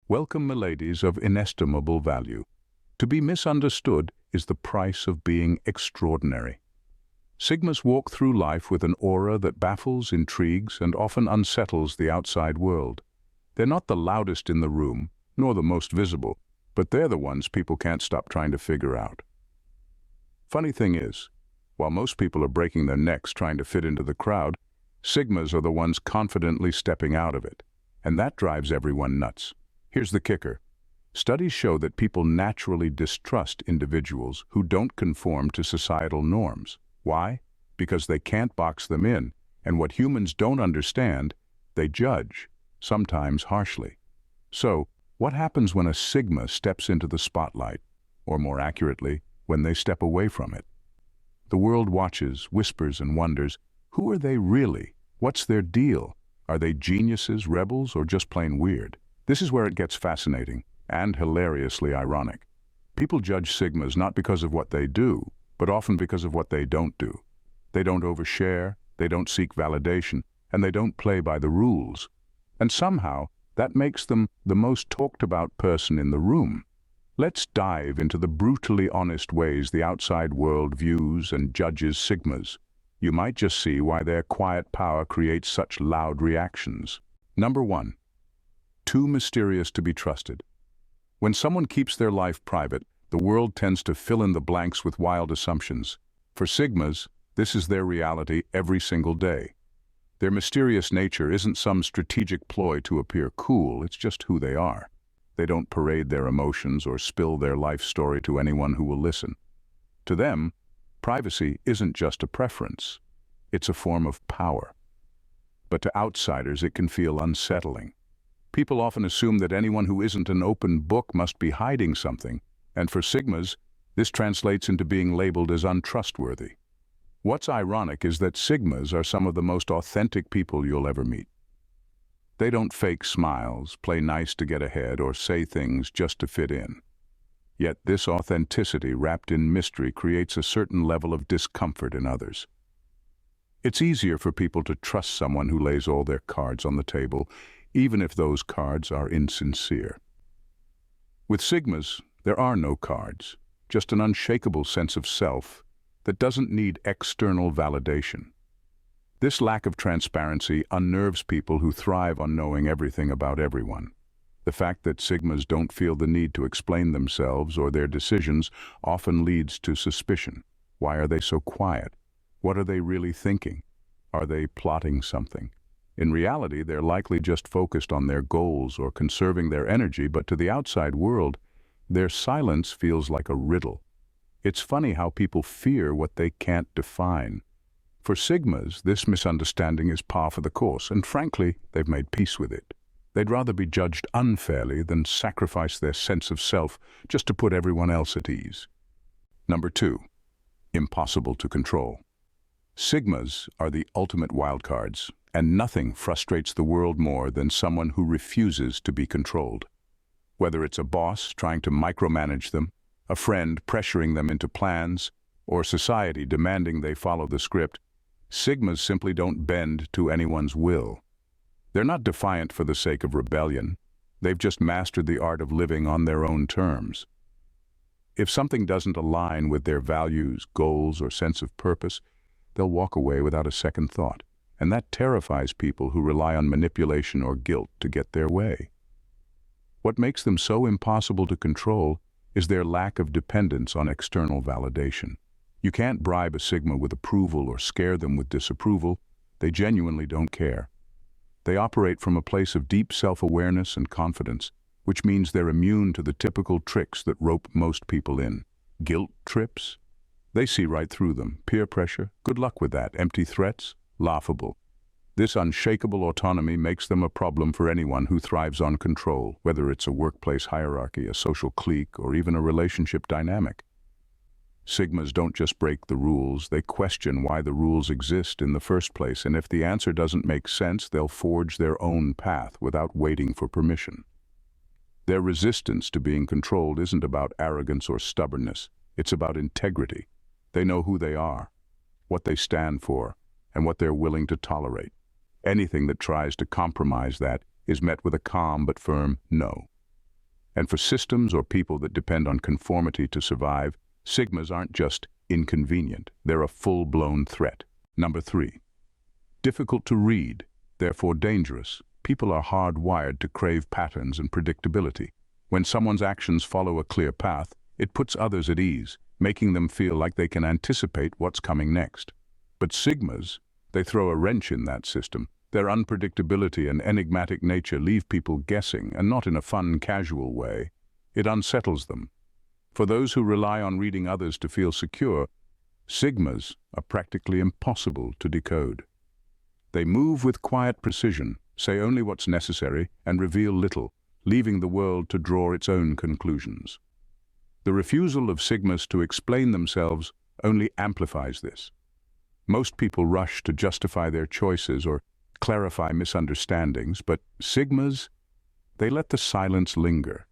Welcome, miladies of inestimable value. To be misunderstood is the price of being extraordinary. Sigmas walk through life with an aura that baffles, intrigues, and often unsettles the outside world. They're not the loudest in the room, nor the most visible, but they're the ones people can't stop trying to figure out. Funny thing is, while most people are breaking their necks trying to fit into the crowd, Sigmas are the ones confidently stepping out of it. And that drives everyone nuts. Here's the kicker. Studies show that people naturally distrust individuals who don't conform to societal norms. Why? Because they can't box them in, and what humans don't understand, they judge, sometimes harshly. So, what happens when a Sigma steps into the spotlight, or more accurately, when they step away from it? The world watches, whispers, and wonders, who are they really? What's their deal? Are they geniuses, rebels, or just plain weird? This is where it gets fascinating and hilariously ironic. People judge Sigmas not because of what they do, but often because of what they don't do. They don't overshare, they don't seek validation, and they don't play by the rules. And somehow, that makes them the most talked about person in the room. Let's dive into the brutally honest ways the outside world views and judges Sigmas. You might just see why their quiet power creates such loud reactions. Number 1. Too mysterious to be trusted. When someone keeps their life private, the world tends to fill in the blanks with wild assumptions. For Sigmas, this is their reality every single day. Their mysterious nature isn't some strategic ploy to appear cool, it's just who they are. They don't parade their emotions or spill their life story to anyone who will listen. To them, privacy isn't just a preference, it's a form of power. But to outsiders, it can feel unsettling. People often assume that anyone who isn't an open book must be hiding something, and for Sigmas, this translates into being labeled as untrustworthy. What's ironic is that Sigmas are some of the most authentic people you'll ever meet. They don't fake smiles, play nice to get ahead, or say things just to fit in. Yet this authenticity wrapped in mystery creates a certain level of discomfort in others. It's easier for people to trust someone who lays all their cards on the table, even if those cards are insincere. With Sigmas, there are no cards, just an unshakable sense of self that doesn't need external validation. This lack of transparency unnerves people who thrive on knowing everything about everyone. The fact that Sigmas don't feel the need to explain themselves or their decisions often leads to suspicion. Why are they so quiet? What are they really thinking? Are they plotting something? In reality, they're likely just focused on their goals or conserving their energy, but to the outside world, their silence feels like a riddle. It's funny how people fear what they can't define. For Sigmas, this misunderstanding is par for the course, and frankly, they've made peace with it. They'd rather be judged unfairly than sacrifice their sense of self just to put everyone else at ease. Number 2. Impossible to control. Sigmas are the ultimate wildcards, and nothing frustrates the world more than someone who refuses to be controlled. Whether it's a boss trying to micromanage them, a friend pressuring them into plans, or society demanding they follow the script, Sigmas simply don't bend to anyone's will. They're not defiant for the sake of rebellion. They've just mastered the art of living on their own terms. If something doesn't align with their values, goals, or sense of purpose, they'll walk away without a second thought. And that terrifies people who rely on manipulation or guilt to get their way. What makes them so impossible to control is their lack of dependence on external validation. You can't bribe a Sigma with approval or scare them with disapproval. They genuinely don't care. They operate from a place of deep self-awareness and confidence, which means they're immune to the typical tricks that rope most people in. Guilt trips? They see right through them. Peer pressure? Good luck with that. Empty threats? Laughable. This unshakable autonomy makes them a problem for anyone who thrives on control, whether it's a workplace hierarchy, a social clique, or even a relationship dynamic. Sigmas don't just break the rules, they question why the rules exist in the first place, and if the answer doesn't make sense, they'll forge their own path without waiting for permission. Their resistance to being controlled isn't about arrogance or stubbornness, it's about integrity. They know who they are, what they stand for, and what they're willing to tolerate. Anything that tries to compromise that is met with a calm but firm no. And for systems or people that depend on conformity to survive, sigmas aren't just inconvenient, they're a full-blown threat. Number 3. Difficult to read, therefore dangerous. People are hardwired to crave patterns and predictability. When someone's actions follow a clear path, it puts others at ease, making them feel like they can anticipate what's coming next. But sigmas, they throw a wrench in that system. Their unpredictability and enigmatic nature leave people guessing, and not in a fun, casual way. It unsettles them. For those who rely on reading others to feel secure, sigmas are practically impossible to decode. They move with quiet precision, say only what's necessary, and reveal little, leaving the world to draw its own conclusions. The refusal of sigmas to explain themselves only amplifies this. Most people rush to justify their choices or clarify misunderstandings, but sigmas, they let the silence linger.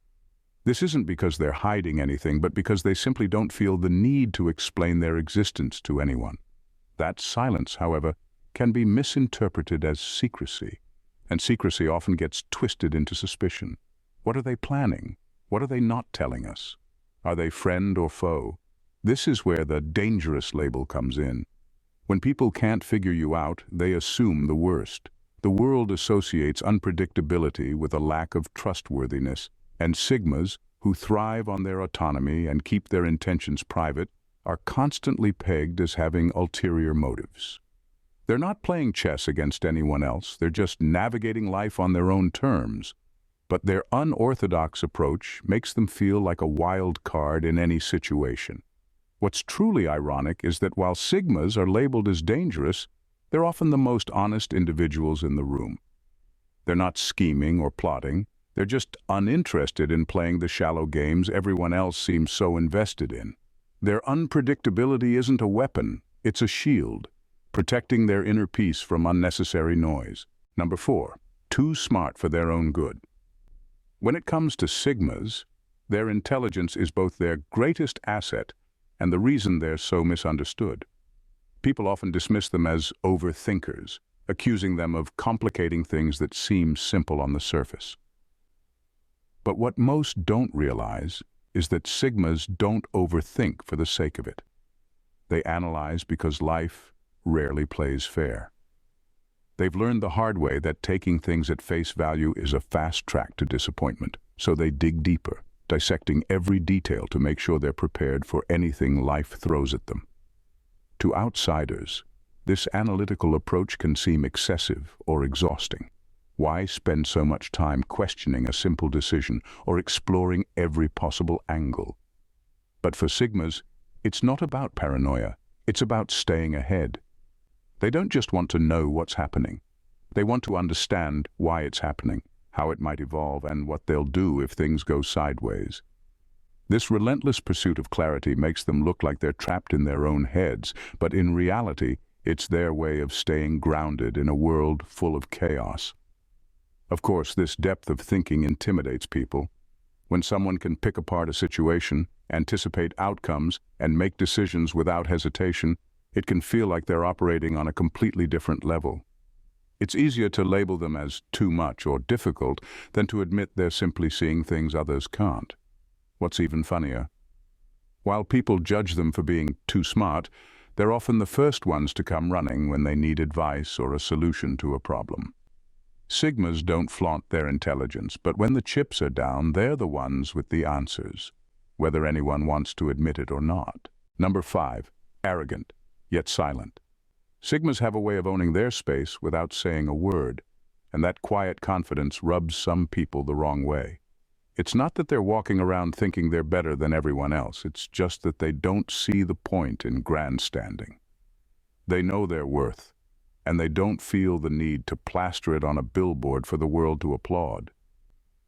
This isn't because they're hiding anything, but because they simply don't feel the need to explain their existence to anyone. That silence, however, can be misinterpreted as secrecy, and secrecy often gets twisted into suspicion. What are they planning? What are they not telling us? Are they friend or foe? This is where the dangerous label comes in. When people can't figure you out, they assume the worst. The world associates unpredictability with a lack of trustworthiness, and sigmas, who thrive on their autonomy and keep their intentions private, are constantly pegged as having ulterior motives. They're not playing chess against anyone else, they're just navigating life on their own terms. But their unorthodox approach makes them feel like a wild card in any situation. What's truly ironic is that while sigmas are labeled as dangerous, they're often the most honest individuals in the room. They're not scheming or plotting, they're just uninterested in playing the shallow games everyone else seems so invested in. Their unpredictability isn't a weapon, it's a shield, protecting their inner peace from unnecessary noise. Number 4, too smart for their own good. When it comes to sigmas, their intelligence is both their greatest asset and the reason they're so misunderstood. People often dismiss them as overthinkers, accusing them of complicating things that seem simple on the surface. But what most don't realize is that sigmas don't overthink for the sake of it. They analyze because life rarely plays fair. They've learned the hard way that taking things at face value is a fast track to disappointment, so they dig deeper, dissecting every detail to make sure they're prepared for anything life throws at them. To outsiders, this analytical approach can seem excessive or exhausting. Why spend so much time questioning a simple decision or exploring every possible angle? But for sigmas, it's not about paranoia, it's about staying ahead. They don't just want to know what's happening. They want to understand why it's happening, how it might evolve, and what they'll do if things go sideways. This relentless pursuit of clarity makes them look like they're trapped in their own heads, but in reality, it's their way of staying grounded in a world full of chaos. Of course, this depth of thinking intimidates people. When someone can pick apart a situation, anticipate outcomes, and make decisions without hesitation, it can feel like they're operating on a completely different level. It's easier to label them as too much or difficult than to admit they're simply seeing things others can't. What's even funnier? While people judge them for being too smart, they're often the first ones to come running when they need advice or a solution to a problem. Sigmas don't flaunt their intelligence, but when the chips are down, they're the ones with the answers, whether anyone wants to admit it or not. Number 5, arrogant, yet silent. Sigmas have a way of owning their space without saying a word, and that quiet confidence rubs some people the wrong way. It's not that they're walking around thinking they're better than everyone else, it's just that they don't see the point in grandstanding. They know their worth, and they don't feel the need to plaster it on a billboard for the world to applaud.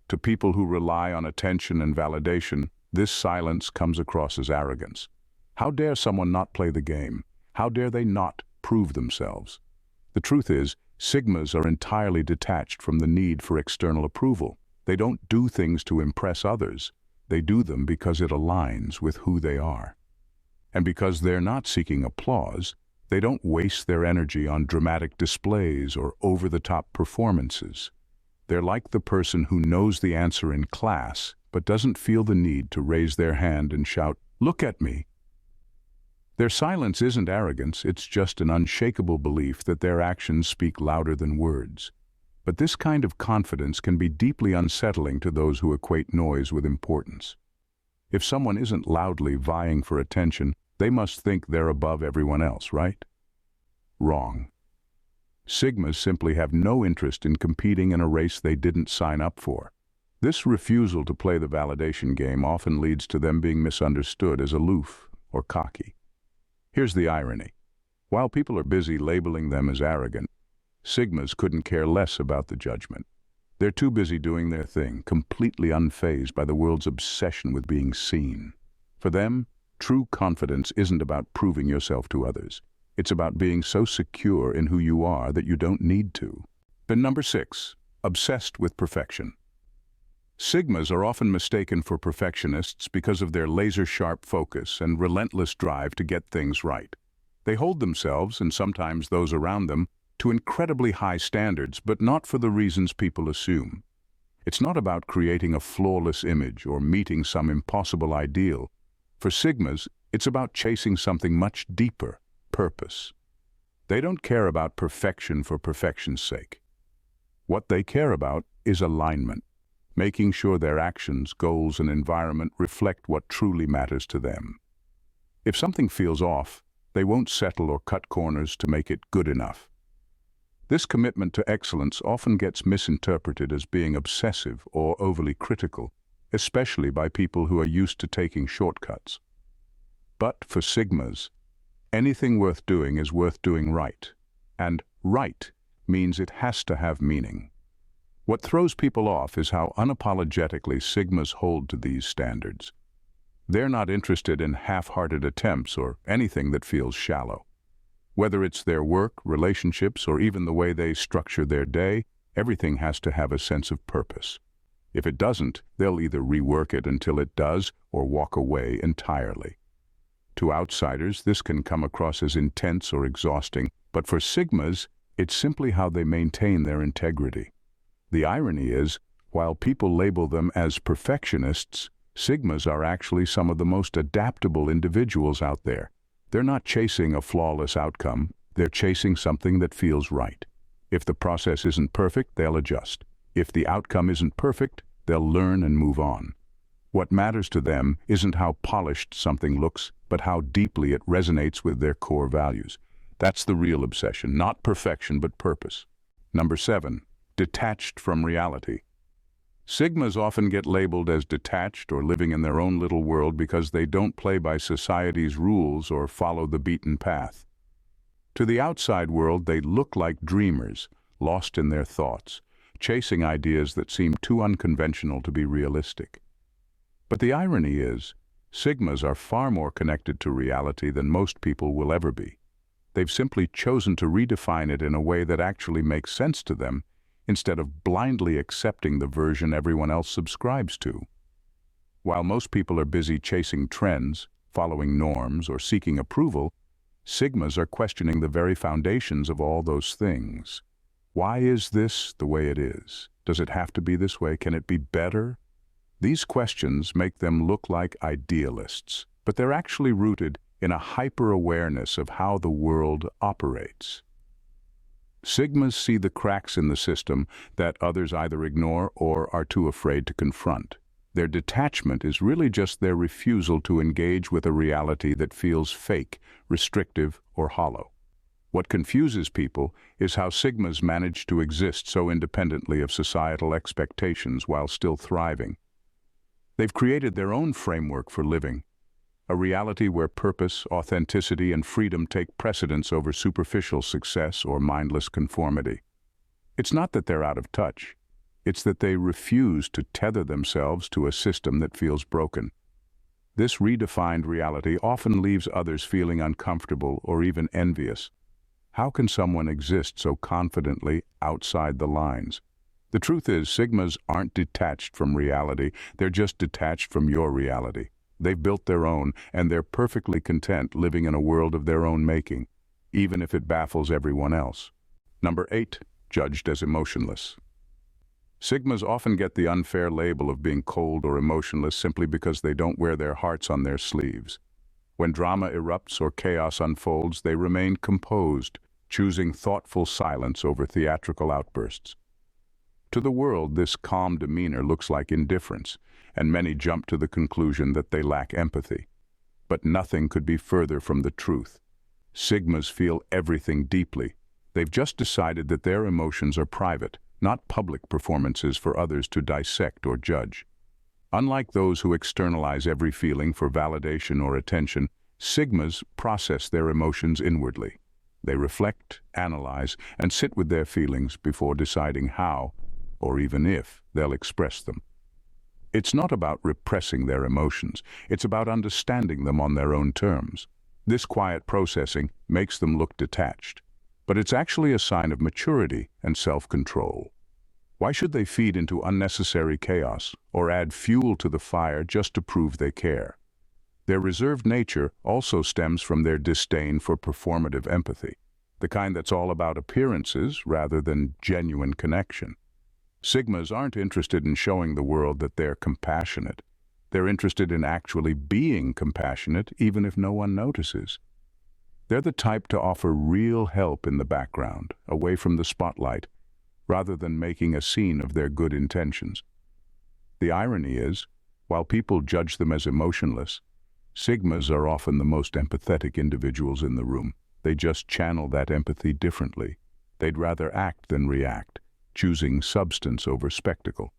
To people who rely on attention and validation, this silence comes across as arrogance. How dare someone not play the game? How dare they not prove themselves? The truth is, sigmas are entirely detached from the need for external approval. They don't do things to impress others. They do them because it aligns with who they are. And because they're not seeking applause, they don't waste their energy on dramatic displays or over-the-top performances. They're like the person who knows the answer in class, but doesn't feel the need to raise their hand and shout, "Look at me." Their silence isn't arrogance, it's just an unshakable belief that their actions speak louder than words. But this kind of confidence can be deeply unsettling to those who equate noise with importance. If someone isn't loudly vying for attention, they must think they're above everyone else, right? Wrong. Sigmas simply have no interest in competing in a race they didn't sign up for. This refusal to play the validation game often leads to them being misunderstood as aloof or cocky. Here's the irony. While people are busy labeling them as arrogant, Sigmas couldn't care less about the judgment. They're too busy doing their thing, completely unfazed by the world's obsession with being seen. For them, true confidence isn't about proving yourself to others. It's about being so secure in who you are that you don't need to. Then number 6, obsessed with perfection. Sigmas are often mistaken for perfectionists because of their laser-sharp focus and relentless drive to get things right. They hold themselves, and sometimes those around them, to incredibly high standards, but not for the reasons people assume. It's not about creating a flawless image or meeting some impossible ideal. For Sigmas, it's about chasing something much deeper, purpose. They don't care about perfection for perfection's sake. What they care about is alignment, making sure their actions, goals, and environment reflect what truly matters to them. If something feels off, they won't settle or cut corners to make it good enough. This commitment to excellence often gets misinterpreted as being obsessive or overly critical, especially by people who are used to taking shortcuts. But for Sigmas, anything worth doing is worth doing right, and right means it has to have meaning. What throws people off is how unapologetically Sigmas hold to these standards. They're not interested in half-hearted attempts or anything that feels shallow. Whether it's their work, relationships, or even the way they structure their day, everything has to have a sense of purpose. If it doesn't, they'll either rework it until it does or walk away entirely. To outsiders, this can come across as intense or exhausting, but for Sigmas, it's simply how they maintain their integrity. The irony is, while people label them as perfectionists, Sigmas are actually some of the most adaptable individuals out there. They're not chasing a flawless outcome, they're chasing something that feels right. If the process isn't perfect, they'll adjust. If the outcome isn't perfect, they'll learn and move on. What matters to them isn't how polished something looks, but how deeply it resonates with their core values. That's the real obsession, not perfection but purpose. Number 7, detached from reality. Sigmas often get labeled as detached or living in their own little world because they don't play by society's rules or follow the beaten path. To the outside world, they look like dreamers, lost in their thoughts, chasing ideas that seem too unconventional to be realistic. But the irony is, Sigmas are far more connected to reality than most people will ever be. They've simply chosen to redefine it in a way that actually makes sense to them, instead of blindly accepting the version everyone else subscribes to. While most people are busy chasing trends, following norms, or seeking approval, Sigmas are questioning the very foundations of all those things. Why is this the way it is? Does it have to be this way? Can it be better? These questions make them look like idealists, but they're actually rooted in a hyper-awareness of how the world operates. Sigmas see the cracks in the system that others either ignore or are too afraid to confront. Their detachment is really just their refusal to engage with a reality that feels fake, restrictive, or hollow. What confuses people is how Sigmas manage to exist so independently of societal expectations while still thriving. They've created their own framework for living, a reality where purpose, authenticity, and freedom take precedence over superficial success or mindless conformity. It's not that they're out of touch. It's that they refuse to tether themselves to a system that feels broken. This redefined reality often leaves others feeling uncomfortable or even envious. How can someone exist so confidently outside the lines? The truth is, Sigmas aren't detached from reality, they're just detached from your reality. They've built their own, and they're perfectly content living in a world of their own making, even if it baffles everyone else. Number 8, judged as emotionless. Sigmas often get the unfair label of being cold or emotionless simply because they don't wear their hearts on their sleeves. When drama erupts or chaos unfolds, they remain composed, choosing thoughtful silence over theatrical outbursts. To the world, this calm demeanor looks like indifference, and many jump to the conclusion that they lack empathy. But nothing could be further from the truth. Sigmas feel everything deeply. They've just decided that their emotions are private, not public performances for others to dissect or judge. Unlike those who externalize every feeling for validation or attention, Sigmas process their emotions inwardly. They reflect, analyze, and sit with their feelings before deciding how, or even if, they'll express them. It's not about repressing their emotions, it's about understanding them on their own terms. This quiet processing makes them look detached, but it's actually a sign of maturity and self-control. Why should they feed into unnecessary chaos or add fuel to the fire just to prove they care? Their reserved nature also stems from their disdain for performative empathy, the kind that's all about appearances rather than genuine connection. Sigmas aren't interested in showing the world that they're compassionate. They're interested in actually being compassionate, even if no one notices. They're the type to offer real help in the background, away from the spotlight, rather than making a scene of their good intentions. The irony is, while people judge them as emotionless, Sigmas are often the most empathetic individuals in the room. They just channel that empathy differently. They'd rather act than react, choosing substance over spectacle.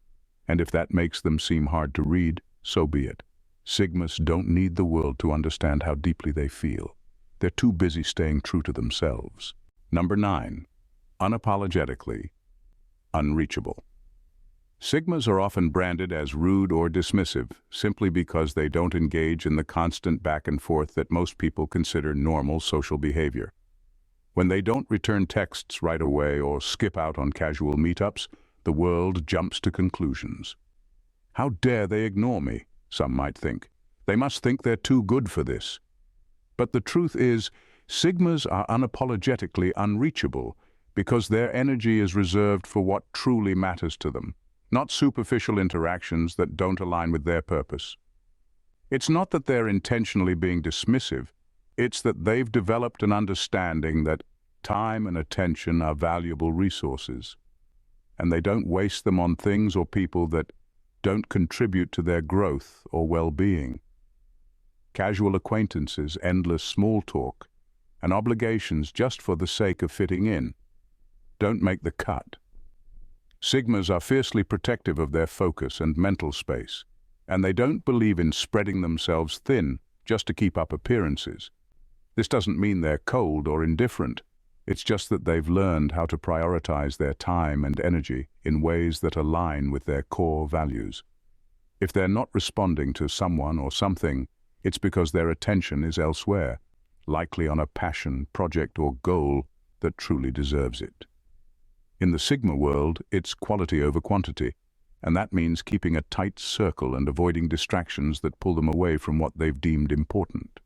And if that makes them seem hard to read, so be it. Sigmas don't need the world to understand how deeply they feel. They're too busy staying true to themselves. Number 9. Unapologetically unreachable. Sigmas are often branded as rude or dismissive simply because they don't engage in the constant back and forth that most people consider normal social behavior. When they don't return texts right away or skip out on casual meetups, the world jumps to conclusions. How dare they ignore me, some might think. They must think they're too good for this. But the truth is, Sigmas are unapologetically unreachable because their energy is reserved for what truly matters to them, not superficial interactions that don't align with their purpose. It's not that they're intentionally being dismissive, it's that they've developed an understanding that time and attention are valuable resources, and they don't waste them on things or people that don't contribute to their growth or well-being. Casual acquaintances, endless small talk, and obligations just for the sake of fitting in don't make the cut. Sigmas are fiercely protective of their focus and mental space, and they don't believe in spreading themselves thin just to keep up appearances. This doesn't mean they're cold or indifferent. It's just that they've learned how to prioritize their time and energy in ways that align with their core values. If they're not responding to someone or something, it's because their attention is elsewhere, likely on a passion, project, or goal that truly deserves it. In the Sigma world, it's quality over quantity, and that means keeping a tight circle and avoiding distractions that pull them away from what they've deemed important.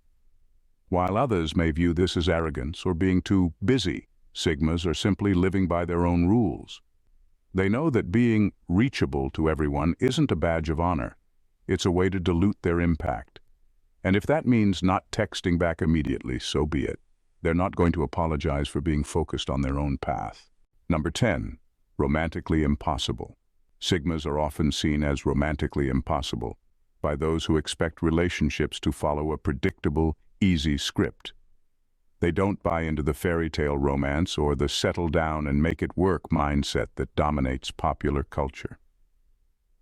While others may view this as arrogance or being too busy, Sigmas are simply living by their own rules. They know that being reachable to everyone isn't a badge of honor. It's a way to dilute their impact. And if that means not texting back immediately, so be it. They're not going to apologize for being focused on their own path. Number 10. Romantically impossible. Sigmas are often seen as romantically impossible by those who expect relationships to follow a predictable, easy script. They don't buy into the fairy tale romance or the settle down and make it work mindset that dominates popular culture.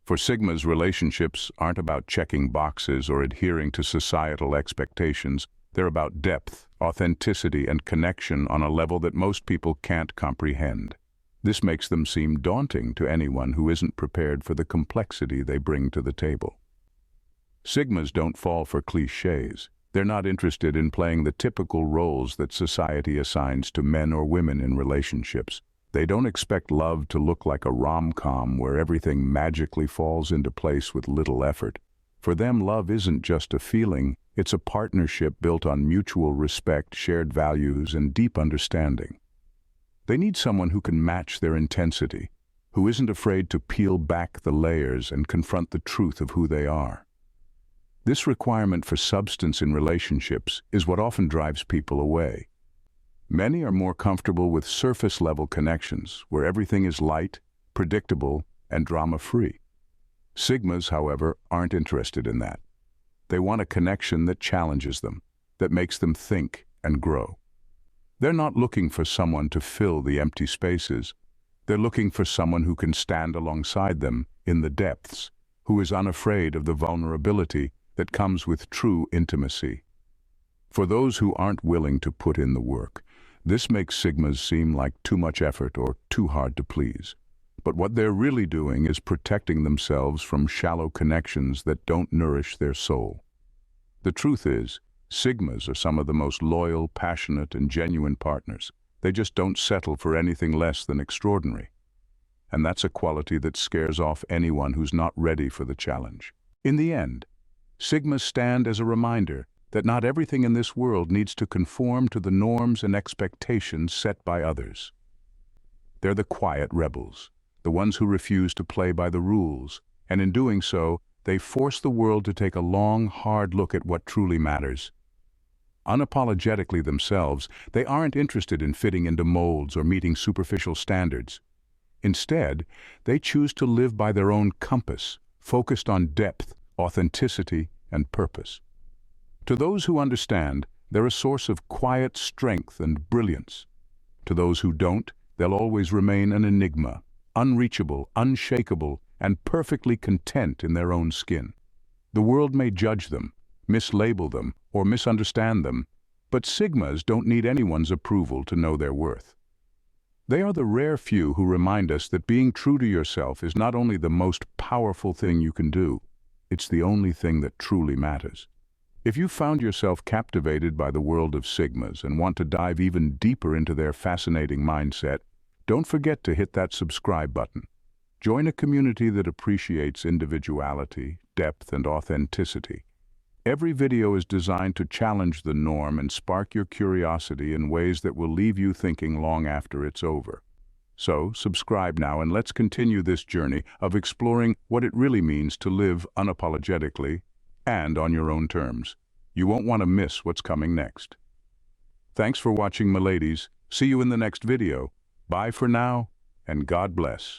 For Sigmas, relationships aren't about checking boxes or adhering to societal expectations. They're about depth, authenticity, and connection on a level that most people can't comprehend. This makes them seem daunting to anyone who isn't prepared for the complexity they bring to the table. Sigmas don't fall for cliches. They're not interested in playing the typical roles that society assigns to men or women in relationships. They don't expect love to look like a rom-com where everything magically falls into place with little effort. For them, love isn't just a feeling, it's a partnership built on mutual respect, shared values, and deep understanding. They need someone who can match their intensity, who isn't afraid to peel back the layers and confront the truth of who they are. This requirement for substance in relationships is what often drives people away. Many are more comfortable with surface-level connections, where everything is light, predictable, and drama-free. Sigmas, however, aren't interested in that. They want a connection that challenges them, that makes them think and grow. They're not looking for someone to fill the empty spaces. They're looking for someone who can stand alongside them in the depths, who is unafraid of the vulnerability that comes with true intimacy. For those who aren't willing to put in the work, this makes Sigmas seem like too much effort or too hard to please. But what they're really doing is protecting themselves from shallow connections that don't nourish their soul. The truth is, Sigmas are some of the most loyal, passionate, and genuine partners. They just don't settle for anything less than extraordinary. And that's a quality that scares off anyone who's not ready for the challenge. In the end, Sigmas stand as a reminder that not everything in this world needs to conform to the norms and expectations set by others. They're the quiet rebels, the ones who refuse to play by the rules, and in doing so, they force the world to take a long, hard look at what truly matters. Unapologetically themselves, they aren't interested in fitting into molds or meeting superficial standards. Instead, they choose to live by their own compass, focused on depth, authenticity, and purpose. To those who understand, they're a source of quiet strength and brilliance. To those who don't, they'll always remain an enigma, unreachable, unshakable, and perfectly content in their own skin. The world may judge them, mislabel them, or misunderstand them, but Sigmas don't need anyone's approval to know their worth. They are the rare few who remind us that being true to yourself is not only the most powerful thing you can do, it's the only thing that truly matters. If you found yourself captivated by the world of Sigmas and want to dive even deeper into their fascinating mindset, don't forget to hit that subscribe button. Join a community that appreciates individuality, depth, and authenticity. Every video is designed to challenge the norm and spark your curiosity in ways that will leave you thinking long after it's over. So, subscribe now and let's continue this journey of exploring what it really means to live unapologetically and on your own terms. You won't want to miss what's coming next. Thanks for watching, my ladies. See you in the next video. Bye for now, and God bless.